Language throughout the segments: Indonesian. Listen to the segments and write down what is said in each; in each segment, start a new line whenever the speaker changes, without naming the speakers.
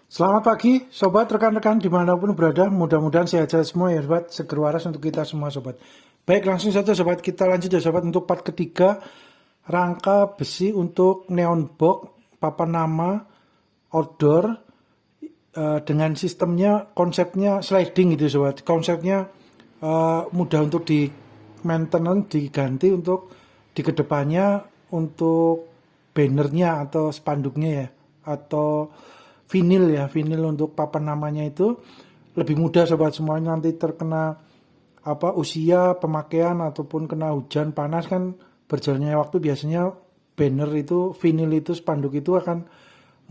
Selamat pagi, sobat rekan-rekan dimanapun berada. Mudah-mudahan sehat-sehat semua ya sobat. Seger waras untuk kita semua sobat. Baik, langsung saja sobat, kita lanjut ya sobat untuk part ketiga. Rangka besi untuk neon box, papan nama, outdoor, dengan sistemnya, konsepnya sliding gitu sobat. Konsepnya mudah untuk di maintenance, diganti untuk di kedepannya untuk bannernya atau spanduknya ya, atau vinil ya, vinil untuk papan namanya itu lebih mudah sobat. Semuanya nanti terkena usia pemakaian ataupun kena hujan panas kan, berjalannya waktu biasanya banner itu, vinil itu, spanduk itu akan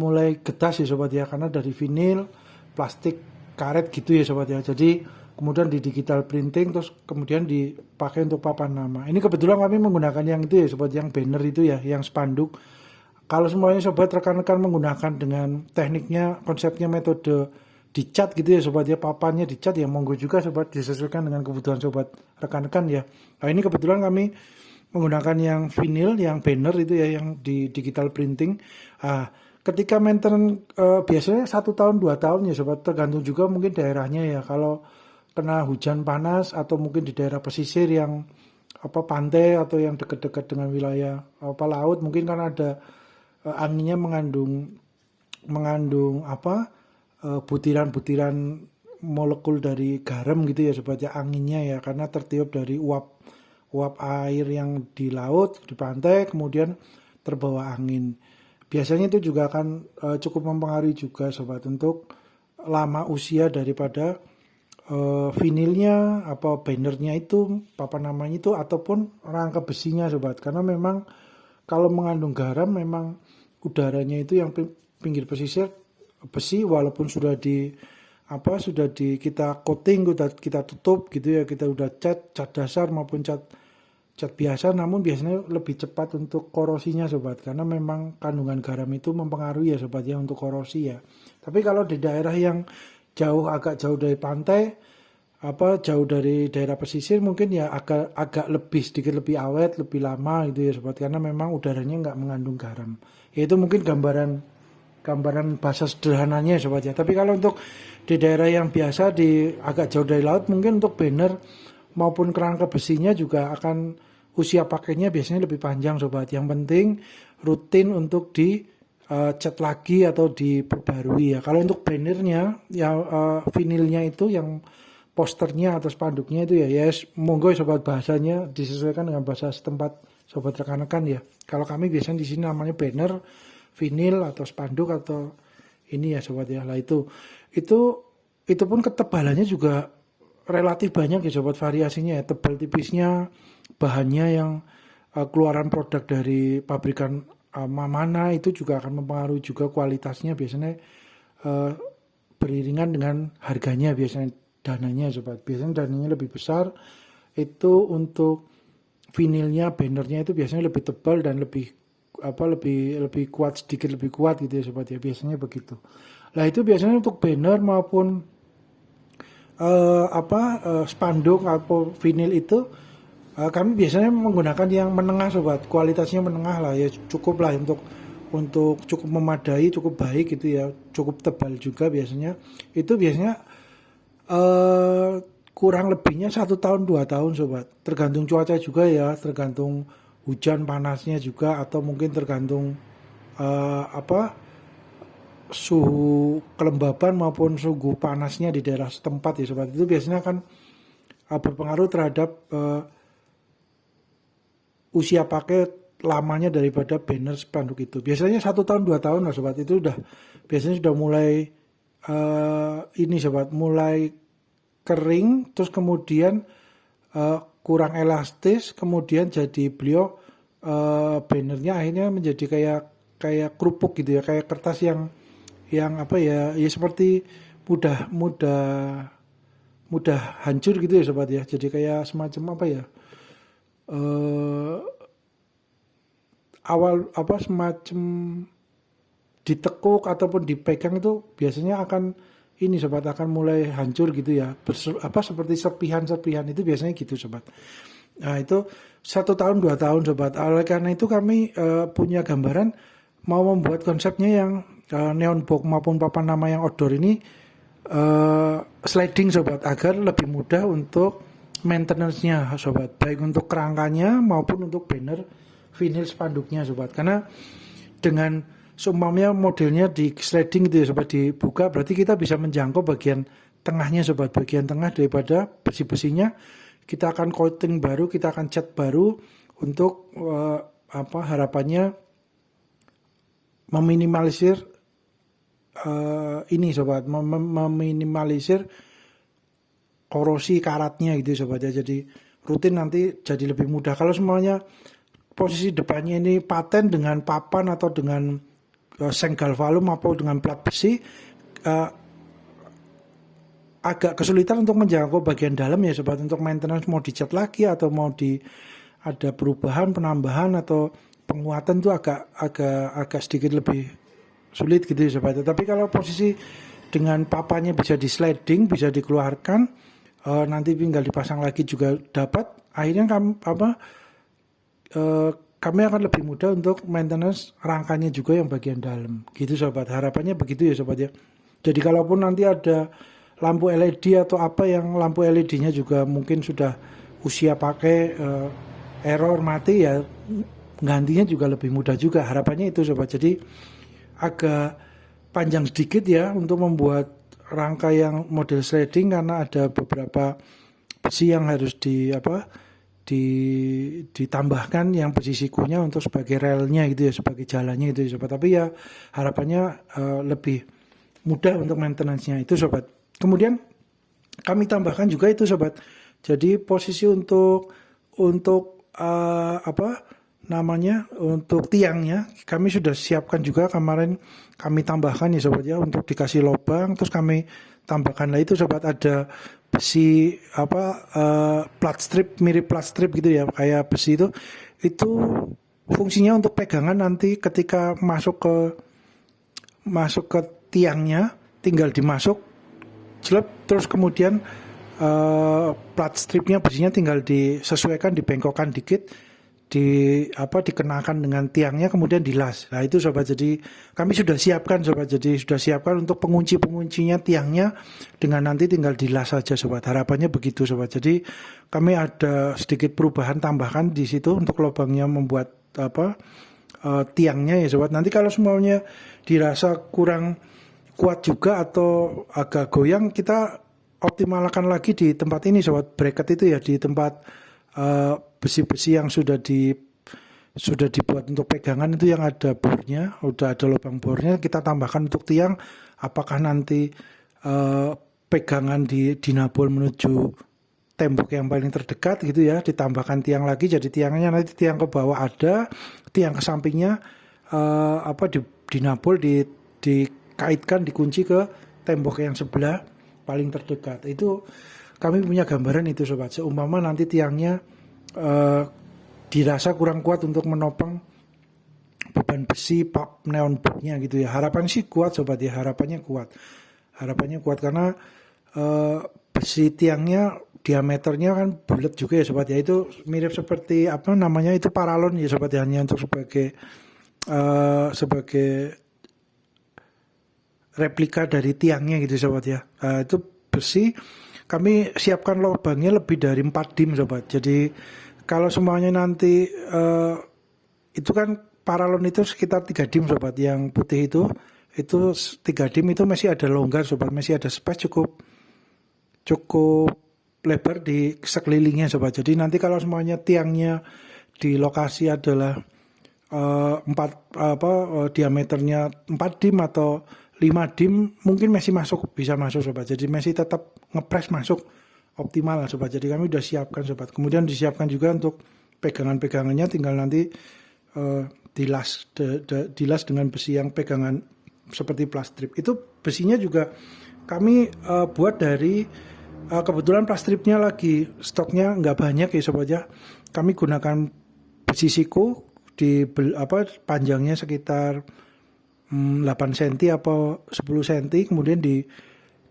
mulai getas ya sobat ya, karena dari vinil, plastik, karet gitu ya sobat ya. Jadi kemudian di digital printing terus kemudian dipakai untuk papan nama. Ini kebetulan kami menggunakan yang itu ya sobat, yang banner itu ya, yang spanduk. Kalau semuanya sobat rekan-rekan menggunakan dengan tekniknya, konsepnya metode dicat gitu ya sobat ya, papannya dicat ya, monggo juga sobat, disesuaikan dengan kebutuhan sobat rekan-rekan ya. Nah ini kebetulan kami menggunakan yang vinil, yang banner itu ya, yang di digital printing. Ketika maintenance biasanya 1 tahun 2 tahun ya sobat, tergantung juga mungkin daerahnya ya. Kalau kena hujan panas atau mungkin di daerah pesisir yang pantai atau yang dekat-dekat dengan wilayah laut, mungkin kan ada anginnya mengandung mengandung butiran-butiran molekul dari garam gitu ya sobat ya, anginnya ya, karena tertiup dari uap air yang di laut, di pantai, kemudian terbawa angin. Biasanya itu juga akan cukup mempengaruhi juga sobat untuk lama usia daripada vinilnya, bannernya itu, papan namanya itu, ataupun rangka besinya sobat. Karena memang kalau mengandung garam, memang udaranya itu yang pinggir pesisir besi, walaupun sudah kita coating, kita tutup gitu ya, kita udah cat dasar maupun cat biasa, namun biasanya lebih cepat untuk korosinya sobat, karena memang kandungan garam itu mempengaruhi ya sobat ya untuk korosi ya. Tapi kalau di daerah yang agak jauh dari pantai, jauh dari daerah pesisir, mungkin ya agak sedikit lebih awet, lebih lama gitu ya sobat, karena memang udaranya nggak mengandung garam. Itu mungkin gambaran bahasa sederhananya sobat ya. Tapi kalau untuk di daerah yang biasa di agak jauh dari laut, mungkin untuk banner maupun kerangka besinya juga akan usia pakainya biasanya lebih panjang sobat. Yang penting rutin untuk di cat lagi atau diperbarui ya. Kalau untuk bannernya ya, vinilnya itu yang posternya atau spanduknya itu ya, monggo sobat, bahasanya disesuaikan dengan bahasa setempat sobat rekan-rekan ya. Kalau kami biasanya di sini namanya banner, vinil atau spanduk atau ini ya sobat ya. Lah itu pun ketebalannya juga relatif banyak ya sobat, variasinya ya, tebal tipisnya, bahannya yang keluaran produk dari pabrikan mana itu juga akan mempengaruhi juga kualitasnya, biasanya beriringan dengan harganya, biasanya dananya sobat. Biasanya dananya lebih besar itu untuk vinilnya, bannernya itu biasanya lebih tebal dan lebih kuat, sedikit lebih kuat gitu ya sobat ya, biasanya begitu. Nah itu biasanya untuk banner maupun spanduk atau vinil itu kami biasanya menggunakan yang menengah sobat, kualitasnya menengah lah ya, cukup lah untuk cukup memadai, cukup baik gitu ya, cukup tebal juga biasanya. Itu biasanya kurang lebihnya 1 tahun 2 tahun sobat, tergantung cuaca juga ya, tergantung hujan panasnya juga, atau mungkin tergantung suhu kelembaban maupun suhu panasnya di daerah setempat ya sobat. Itu biasanya akan berpengaruh terhadap usia pakai lamanya daripada banner spanduk itu. Biasanya 1 tahun 2 tahun lah sobat, itu biasanya sudah mulai ini sobat, mulai kering, terus kemudian kurang elastis, kemudian jadi beliau bannernya akhirnya menjadi kayak kerupuk gitu ya, kayak kertas yang seperti mudah hancur gitu ya sobat ya. Jadi kayak semacam semacam ditekuk ataupun dipegang itu biasanya akan ini sobat, akan mulai hancur gitu ya, seperti serpihan itu biasanya gitu sobat. Nah itu 1 tahun 2 tahun sobat. Oleh karena itu kami punya gambaran mau membuat konsepnya yang neon box maupun papan nama yang outdoor ini sliding sobat, agar lebih mudah untuk maintenance-nya sobat, baik untuk kerangkanya maupun untuk banner vinyl spanduknya sobat. Karena dengan seumpamanya modelnya di sliding gitu ya sobat, dibuka, berarti kita bisa menjangkau bagian tengahnya sobat, bagian tengah daripada besi-besinya. Kita akan coating baru, kita akan cat baru untuk harapannya meminimalisir ini sobat, meminimalisir korosi karatnya gitu sobat ya. Jadi rutin nanti jadi lebih mudah. Kalau semuanya posisi depannya ini paten dengan papan atau dengan seng galvalum atau dengan plat besi, agak kesulitan untuk menjangkau bagian dalam ya sobat. Untuk maintenance mau dicat lagi atau mau ada perubahan, penambahan atau penguatan itu agak sedikit lebih sulit gitu ya sobat. Tapi kalau posisi dengan papannya bisa di sliding, bisa dikeluarkan, nanti tinggal dipasang lagi juga dapat. Akhirnya kami akan lebih mudah untuk maintenance rangkanya juga yang bagian dalam. Gitu sobat. Harapannya begitu ya sobat ya. Jadi kalaupun nanti ada lampu LED atau apa yang lampu LED-nya juga mungkin sudah usia pakai, error, mati ya, gantinya juga lebih mudah juga. Harapannya itu sobat. Jadi agak panjang sedikit ya untuk membuat rangka yang model sliding, karena ada beberapa besi yang harus ditambahkan yang besi sikunya untuk sebagai relnya gitu ya, sebagai jalannya itu ya sobat. Tapi ya harapannya lebih mudah untuk maintenance-nya itu sobat. Kemudian kami tambahkan juga itu sobat. Jadi posisi untuk untuk tiangnya kami sudah siapkan juga, kemarin kami tambahkan ya sobat ya, untuk dikasih lubang, terus kami tambahkan lah itu sobat, ada besi plat strip, mirip plat strip gitu ya, kayak besi itu fungsinya untuk pegangan nanti ketika masuk ke tiangnya, tinggal dimasuk jelek, terus kemudian plat stripnya besinya tinggal disesuaikan, dibengkokkan dikit, dikenakan dengan tiangnya, kemudian dilas. Nah itu sobat, jadi kami sudah siapkan sobat, jadi sudah siapkan untuk penguncinya tiangnya, dengan nanti tinggal dilas saja sobat. Harapannya begitu sobat. Jadi kami ada sedikit perubahan tambahkan di situ untuk lubangnya, membuat tiangnya ya sobat. Nanti kalau semuanya dirasa kurang kuat juga atau agak goyang, kita optimalkan lagi di tempat ini sobat, bracket itu ya, di tempat besi-besi yang sudah dibuat untuk pegangan itu, yang ada bornya, udah ada lubang bornya, kita tambahkan untuk tiang. Apakah nanti pegangan di dinabol menuju tembok yang paling terdekat gitu ya, ditambahkan tiang lagi, jadi tiangnya nanti tiang ke bawah ada, tiang ke sampingnya dinabol, dikaitkan, dikunci ke tembok yang sebelah paling terdekat. Itu kami punya gambaran itu sobat. Seumpama nanti tiangnya dirasa kurang kuat untuk menopang beban besi neon boxnya gitu ya. Harapan sih kuat sobat ya, harapannya kuat karena besi tiangnya diameternya kan bulat juga ya sobat ya. Itu mirip seperti itu paralon ya sobat ya, hanya untuk sebagai replika dari tiangnya gitu sobat ya. Itu besi kami siapkan lubangnya lebih dari 4 dim sobat. Jadi kalau semuanya nanti itu kan paralon itu sekitar 3 dim sobat. Yang putih itu 3 dim itu masih ada longgar sobat, masih ada space cukup lebar di sekelilingnya sobat. Jadi nanti kalau semuanya tiangnya di lokasi adalah diameternya 4 dim atau 5 dim, mungkin masih bisa masuk sobat. Jadi masih tetap ngepres masuk optimal lah sobat. Jadi kami udah siapkan sobat. Kemudian disiapkan juga untuk pegangan-pegangannya, tinggal nanti dilas dengan besi yang pegangan seperti plastik. Itu besinya juga kami buat dari kebetulan plastiknya lagi stoknya nggak banyak ya sobat ya. Kami gunakan besi siku panjangnya sekitar 8 cm atau 10 cm, kemudian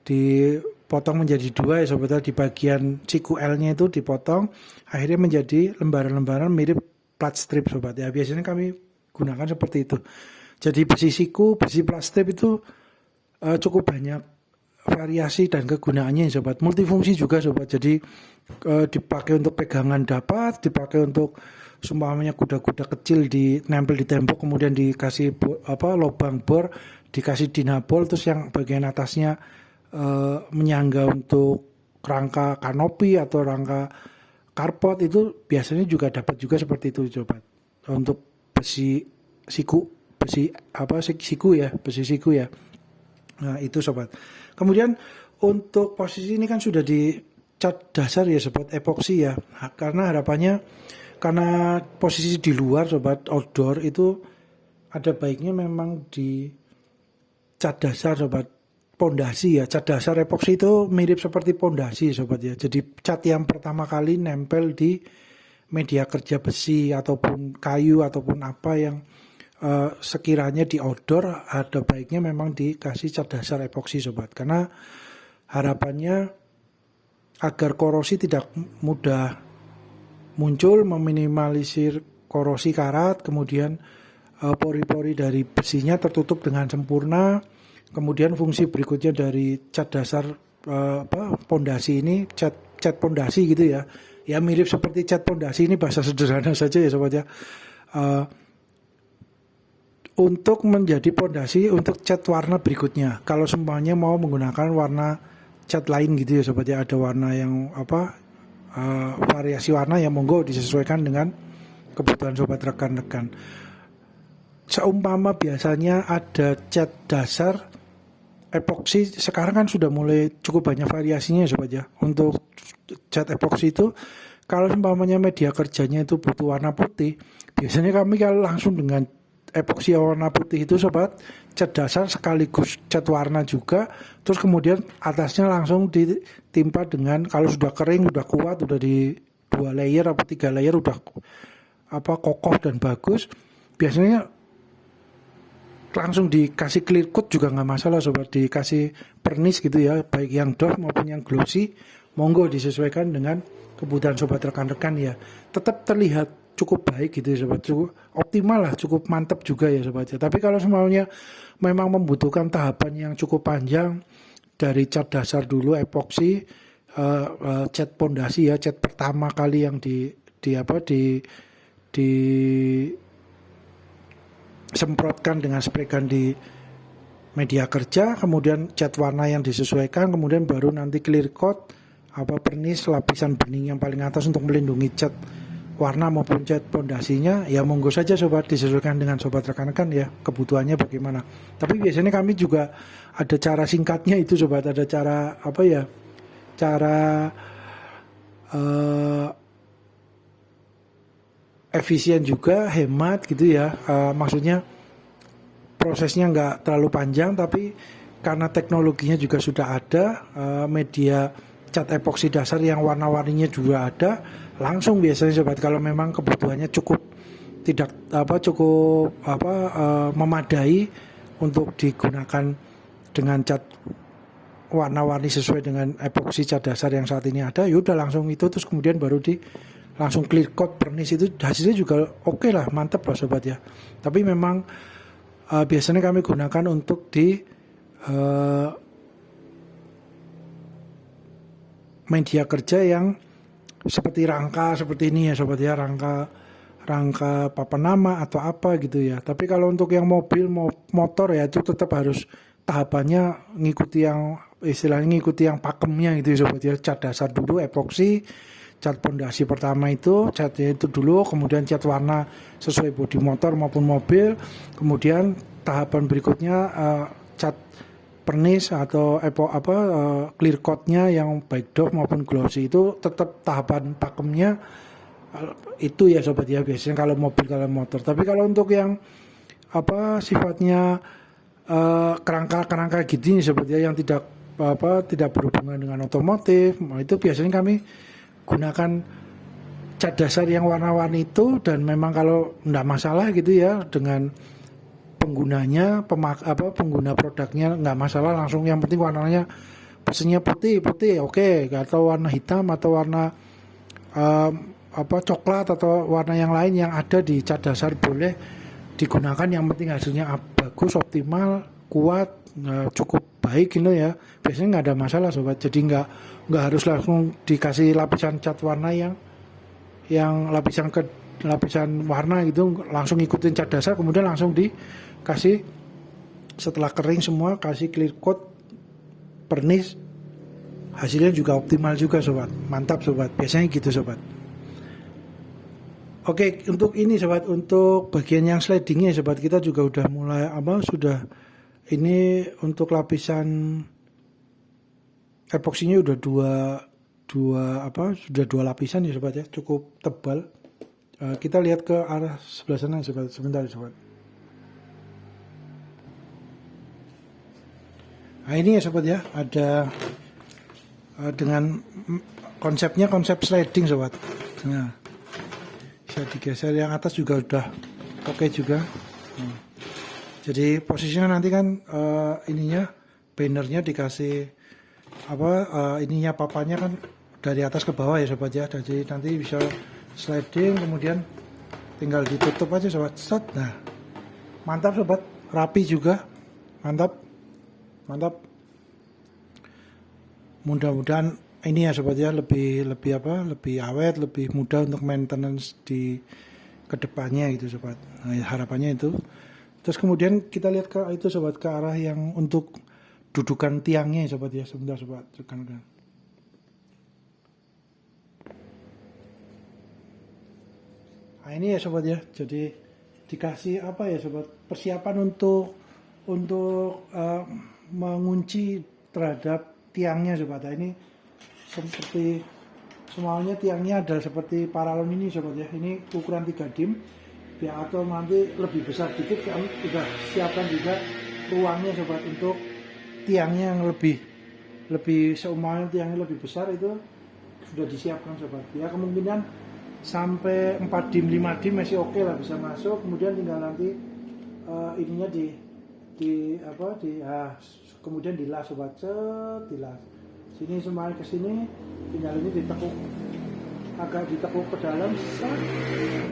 dipotong menjadi 2 ya sobat, di bagian siku L-nya itu dipotong, akhirnya menjadi lembaran-lembaran mirip plat strip sobat ya. Biasanya kami gunakan seperti itu. Jadi besi siku, besi plastip itu cukup banyak variasi dan kegunaannya ya sobat. Multifungsi juga sobat. Jadi dipakai untuk pegangan dapat, dipakai untuk seumpamanya kuda-kuda kecil nempel di tembok kemudian dikasih lubang bor, dikasih dinabol, terus yang bagian atasnya menyangga untuk rangka kanopi atau rangka karpot, itu biasanya juga dapat juga seperti itu sobat. Untuk besi siku, besi siku ya. Nah, itu sobat. Kemudian untuk posisi ini kan sudah dicat dasar ya sobat, epoksi ya. Karena harapannya, karena posisi di luar sobat, outdoor itu ada baiknya memang di cat dasar sobat, pondasi ya. Cat dasar epoksi itu mirip seperti pondasi sobat ya. Jadi cat yang pertama kali nempel di media kerja besi ataupun kayu ataupun apa yang sekiranya di outdoor, ada baiknya memang dikasih cat dasar epoksi sobat, karena harapannya agar korosi tidak mudah muncul, meminimalisir korosi karat, kemudian pori-pori dari besinya tertutup dengan sempurna. Kemudian fungsi berikutnya dari cat dasar pondasi ini, cat pondasi gitu ya, ya mirip seperti cat pondasi, ini bahasa sederhana saja ya sobat ya. Untuk menjadi pondasi untuk cat warna berikutnya. Kalau semuanya mau menggunakan warna cat lain gitu ya sobat ya, ada warna yang variasi warna yang monggo disesuaikan dengan kebutuhan sobat rekan-rekan. Seumpama biasanya ada cat dasar epoksi, sekarang kan sudah mulai cukup banyak variasinya ya sobat ya. Untuk cat epoksi itu, kalau seumpamanya media kerjanya itu butuh warna putih, biasanya kami kalau langsung dengan epoksi warna putih itu sobat, cat dasar sekaligus cat warna juga, terus kemudian atasnya langsung ditimpa dengan, kalau sudah kering, sudah kuat, sudah di 2 layer atau 3 layer, udah kokoh dan bagus, biasanya langsung dikasih clear coat juga nggak masalah sobat, dikasih pernis gitu ya, baik yang doff maupun yang glossy, monggo disesuaikan dengan kebutuhan sobat rekan-rekan ya, tetap terlihat cukup baik gitu ya sobat, cukup optimal lah, cukup mantap juga ya sobat ya. Tapi kalau semuanya memang membutuhkan tahapan yang cukup panjang, dari cat dasar dulu epoksi, cat pondasi ya, cat pertama kali yang disemprotkan dengan spraykan di media kerja, kemudian cat warna yang disesuaikan, kemudian baru nanti clear coat, pernis, lapisan bening yang paling atas untuk melindungi cat warna maupun cat pondasinya, ya monggo saja sobat, disesuaikan dengan sobat rekan-rekan ya, kebutuhannya bagaimana. Tapi biasanya kami juga ada cara singkatnya itu sobat, ada cara cara efisien juga, hemat gitu ya. Maksudnya prosesnya nggak terlalu panjang, tapi karena teknologinya juga sudah ada, media cat epoksi dasar yang warna-warninya juga ada, langsung biasanya sobat, kalau memang kebutuhannya memadai untuk digunakan dengan cat warna-warni sesuai dengan epoksi cat dasar yang saat ini ada, yaudah langsung itu, terus kemudian baru langsung clear coat, pernis, itu hasilnya juga oke lah, mantap lah sobat ya. Tapi memang biasanya kami gunakan untuk di media kerja yang seperti rangka seperti ini ya sobat ya, rangka papan nama atau apa gitu ya. Tapi kalau untuk yang mobil motor ya, itu tetap harus tahapannya ngikuti yang istilahnya, ngikuti yang pakemnya gitu ya sobat ya. Cat dasar dulu epoksi, cat pondasi pertama itu catnya itu dulu, kemudian cat warna sesuai bodi motor maupun mobil, kemudian tahapan berikutnya cat pernis atau clear coatnya yang baik doff maupun glossy, itu tetap tahapan pakemnya itu ya sobat ya, biasanya kalau mobil, kalau motor. Tapi kalau untuk yang sifatnya kerangka gini sobat ya, yang tidak berhubungan dengan otomotif, itu biasanya kami gunakan cat dasar yang warna-warni itu, dan memang kalau enggak masalah gitu ya dengan penggunanya, pengguna produknya nggak masalah, langsung yang penting warnanya pesennya putih oke, atau warna hitam atau warna coklat atau warna yang lain yang ada di cat dasar boleh, digunakan, yang penting hasilnya bagus, optimal, kuat, cukup baik gitu ya, biasanya nggak ada masalah sobat. Jadi nggak harus langsung dikasih lapisan cat warna yang lapisan warna gitu, langsung ikutin cat dasar kemudian langsung dikasih setelah kering semua, kasih clear coat, pernis, hasilnya juga optimal juga sobat. Mantap sobat, biasanya gitu sobat. Oke, untuk ini sobat, untuk bagian yang slidingnya sobat, kita juga udah mulai sudah ini untuk lapisan epoksinya udah sudah dua lapisan ya sobat ya, cukup tebal. Kita lihat ke arah sebelah sana sobat, sebentar sobat. Nah ini ya sobat ya, ada dengan konsepnya konsep sliding sobat. Nah, bisa digeser, yang atas juga udah oke juga. Jadi posisinya nanti kan ininya bannernya dikasih ininya papanya kan dari atas ke bawah ya sobat ya. Jadi nanti bisa sliding, kemudian tinggal ditutup aja sobat. Set. Nah, mantap sobat, rapi juga, mantap. Mudah-mudahan ini ya sobat ya lebih awet, lebih mudah untuk maintenance di kedepannya gitu sobat. Nah, harapannya itu. Terus kemudian kita lihat ke itu sobat, ke arah yang untuk dudukan tiangnya sobat ya. Sebentar sobat, tekan. Nah ini ya sobat ya, jadi dikasih ya sobat, persiapan untuk mengunci terhadap tiangnya sobat. Nah, ini seperti semuanya tiangnya adalah seperti paralon ini sobat ya. Ini ukuran 3 dim, biar atau nanti lebih besar dikit, kami sudah siapkan juga ruangnya sobat untuk tiangnya yang lebih seumanya tiangnya lebih besar, itu sudah disiapkan sobat ya. Kemungkinan sampai 4 dim 5 dim masih oke lah, bisa masuk. Kemudian tinggal nanti ininya kemudian dilas sobat, dilas sini semuanya ke sini, tinggal ini ditekuk, agak ditekuk ke dalam,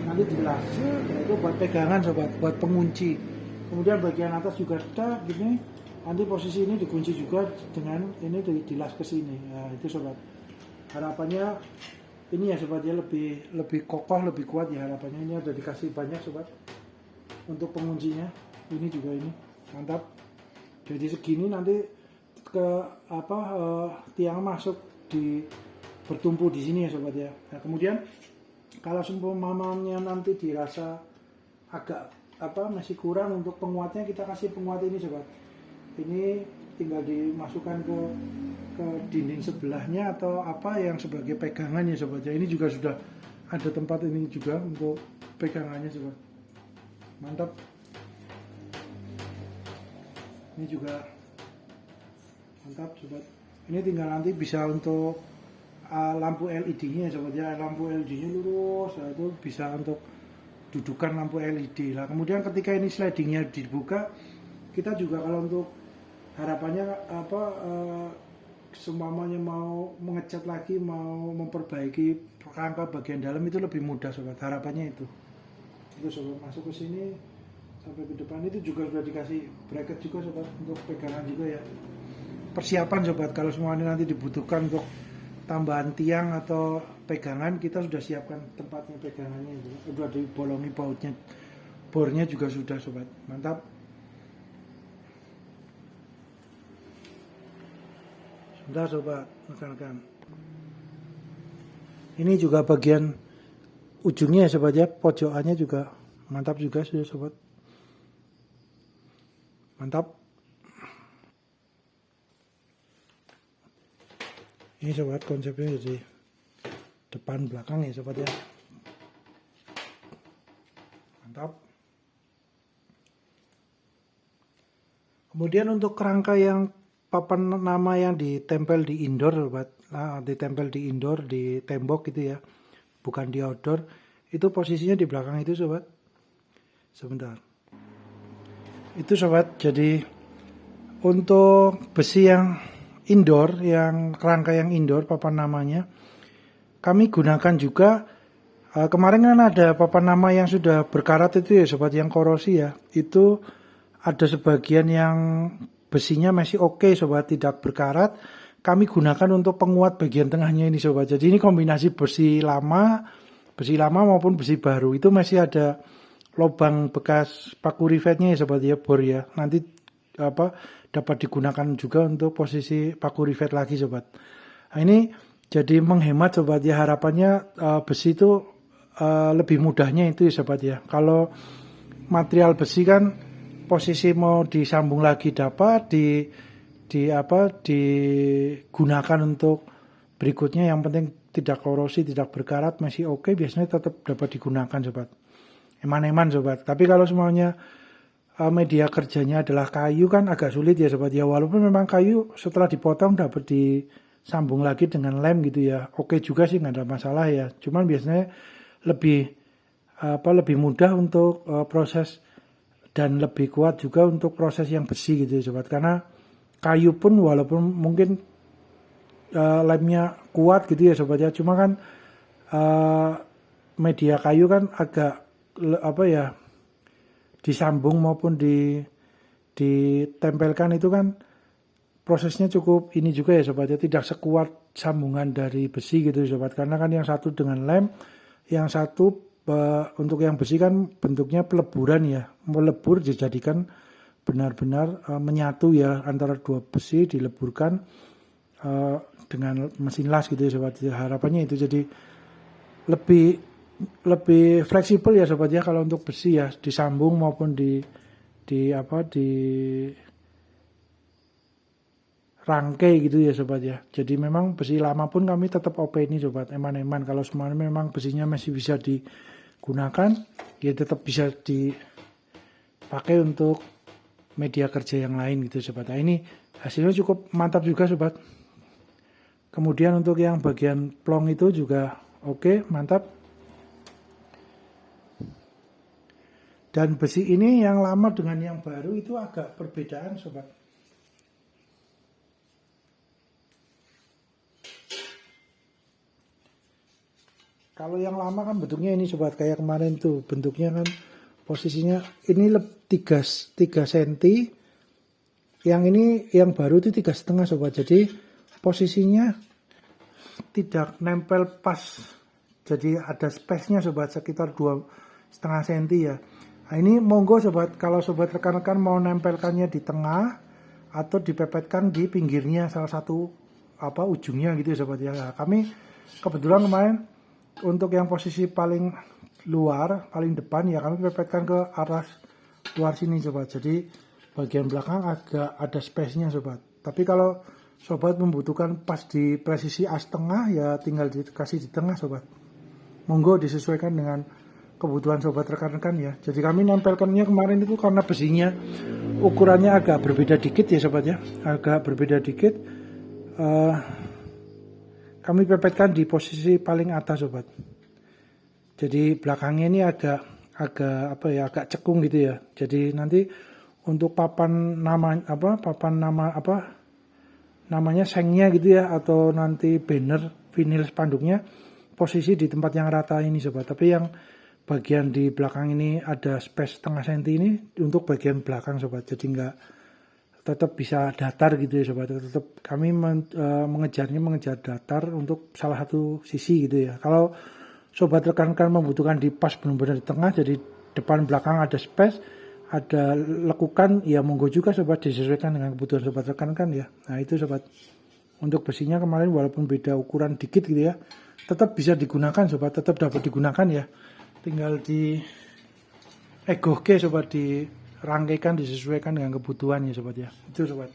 nanti dilas, itu buat pegangan sobat, buat pengunci. Kemudian bagian atas juga ada gini, nanti posisi ini dikunci juga dengan ini dilas ke sini. Nah, itu sobat, harapannya ini ya sobat ya, lebih kokoh, lebih kuat ya harapannya. Ini ada dikasih banyak sobat untuk penguncinya, ini juga ini mantap. Jadi segini nanti ke tiang masuk bertumpu di sini ya sobat ya. Nah, kemudian kalau seumpamanya nanti dirasa agak masih kurang untuk penguatnya, kita kasih penguat ini sobat. Ini tinggal dimasukkan ke dinding sebelahnya atau yang sebagai pegangan ya sobat ya. Ini juga sudah ada tempat ini juga untuk pegangannya sobat. Mantap. Ini juga mantap sobat. Ini tinggal nanti bisa untuk lampu LED-nya sobat ya. Lampu LED-nya lurus, itu bisa untuk dudukan lampu LED lah. Kemudian ketika ini slidingnya dibuka, kita juga kalau untuk harapannya seumpamanya mau mengecat lagi, mau memperbaiki rangka bagian dalam, itu lebih mudah sobat. Harapannya itu sobat, masuk ke sini sampai ke depan. Itu juga sudah dikasih bracket juga sobat untuk pegangan juga ya. Persiapan sobat, kalau semuanya nanti dibutuhkan untuk tambahan tiang atau pegangan, kita sudah siapkan tempatnya pegangannya, sudah dibolongi bautnya, bornya juga sudah sobat. Mantap. Sudah sobat, rekan-rekan. Ini juga bagian ujungnya ya sobat ya, pojokannya juga mantap juga sudah sobat. Mantap. Ini sobat konsepnya jadi depan belakang ya sobat ya. Mantap. Kemudian untuk kerangka yang papan nama yang ditempel di indoor sobat, ditempel di indoor di tembok gitu ya, bukan di outdoor, itu posisinya di belakang itu sobat. Sebentar. Itu sobat, jadi untuk besi yang indoor, yang kerangka yang indoor papan namanya, kami gunakan juga Kemarin kan ada papan nama yang sudah berkarat itu ya sobat, yang korosi ya. Itu ada sebagian yang besinya masih oke sobat, tidak berkarat. Kami gunakan untuk penguat bagian tengahnya ini sobat. Jadi ini kombinasi besi lama maupun besi baru. Itu masih ada lubang bekas paku rivetnya ya sobat ya, bor ya. Nanti dapat digunakan juga untuk posisi paku rivet lagi sobat. Nah, ini jadi menghemat sobat ya, harapannya besi itu lebih mudahnya itu ya sobat ya. Kalau material besi kan posisi mau disambung lagi dapat digunakan untuk berikutnya, yang penting tidak korosi, tidak berkarat, masih oke, biasanya tetap dapat digunakan sobat. Eman-eman sobat. Tapi kalau semuanya media kerjanya adalah kayu kan agak sulit ya sobat ya. Walaupun memang kayu setelah dipotong dapat disambung lagi dengan lem gitu ya. Oke juga sih, nggak ada masalah ya. Cuman biasanya lebih mudah untuk proses, dan lebih kuat juga untuk proses yang besi gitu ya sobat. Karena kayu pun walaupun mungkin lemnya kuat gitu ya sobat ya, cuma kan media kayu kan agak disambung maupun ditempelkan itu kan prosesnya cukup ini juga ya sobat ya, tidak sekuat sambungan dari besi gitu ya sobat. Karena kan yang satu dengan lem, yang satu untuk yang besi kan bentuknya peleburan ya, melebur dijadikan benar-benar menyatu ya antara dua besi, dileburkan dengan mesin las gitu ya sobat. Harapannya itu jadi lebih fleksibel ya sobat ya kalau untuk besi ya, disambung maupun di rangkai gitu ya sobat ya. Jadi memang besi lama pun kami tetap openi sobat, eman-eman. Kalau semuanya memang besinya masih bisa digunakan, ya tetap bisa dipakai untuk media kerja yang lain gitu sobat. Nah, ini hasilnya cukup mantap juga sobat. Kemudian untuk yang bagian plong itu juga oke, mantap. Dan besi ini yang lama dengan yang baru itu agak perbedaan sobat. Kalau yang lama kan bentuknya ini sobat, kayak kemarin tuh bentuknya kan posisinya ini 3 cm. Yang ini yang baru itu 3,5 sobat. Jadi posisinya tidak nempel pas. Jadi ada space-nya sobat, sekitar 2,5 cm ya. Nah, ini monggo sobat, kalau sobat rekan-rekan mau nempelkannya di tengah atau dipepetkan di pinggirnya salah satu ujungnya gitu ya sobat ya. Nah, kami kebetulan kemarin untuk yang posisi paling luar, paling depan ya kami pepetkan ke arah luar sini sobat. Jadi bagian belakang agak ada space-nya sobat. Tapi kalau sobat membutuhkan pas di presisi as tengah ya tinggal dikasih di tengah sobat. Monggo disesuaikan dengan kebutuhan sobat rekan-rekan ya. Jadi kami nempelkannya kemarin itu karena besinya ukurannya agak berbeda dikit ya sobat ya. Agak berbeda dikit. Kami pepetkan di posisi paling atas sobat. Jadi belakangnya ini agak cekung gitu ya. Jadi nanti untuk namanya sengnya gitu ya, atau nanti banner vinil spanduknya posisi di tempat yang rata ini sobat. Tapi yang bagian di belakang ini ada space setengah senti ini untuk bagian belakang sobat. Jadi tetap bisa datar gitu ya sobat. Tetap kami mengejar datar untuk salah satu sisi gitu ya. Kalau sobat rekan-rekan membutuhkan di pas benar-benar di tengah, jadi depan belakang ada space, ada lekukan, ya monggo juga sobat, disesuaikan dengan kebutuhan sobat rekan-rekan ya. Nah itu sobat, untuk besinya kemarin walaupun beda ukuran dikit gitu ya, tetap bisa digunakan sobat, tetap dapat digunakan ya. Tinggal di egoke sobat, dirangkaikan, disesuaikan dengan kebutuhan ya sobat ya. Itu sobat.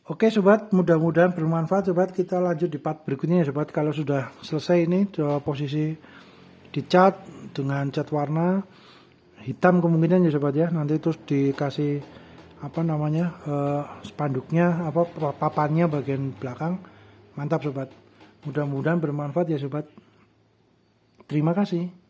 Oke sobat, mudah-mudahan bermanfaat sobat. Kita lanjut di part berikutnya ya sobat. Kalau sudah selesai ini posisi dicat dengan cat warna hitam kemungkinan ya sobat ya. Nanti terus dikasih spanduknya, papannya bagian belakang. Mantap sobat. Mudah-mudahan bermanfaat ya sobat. Terima kasih.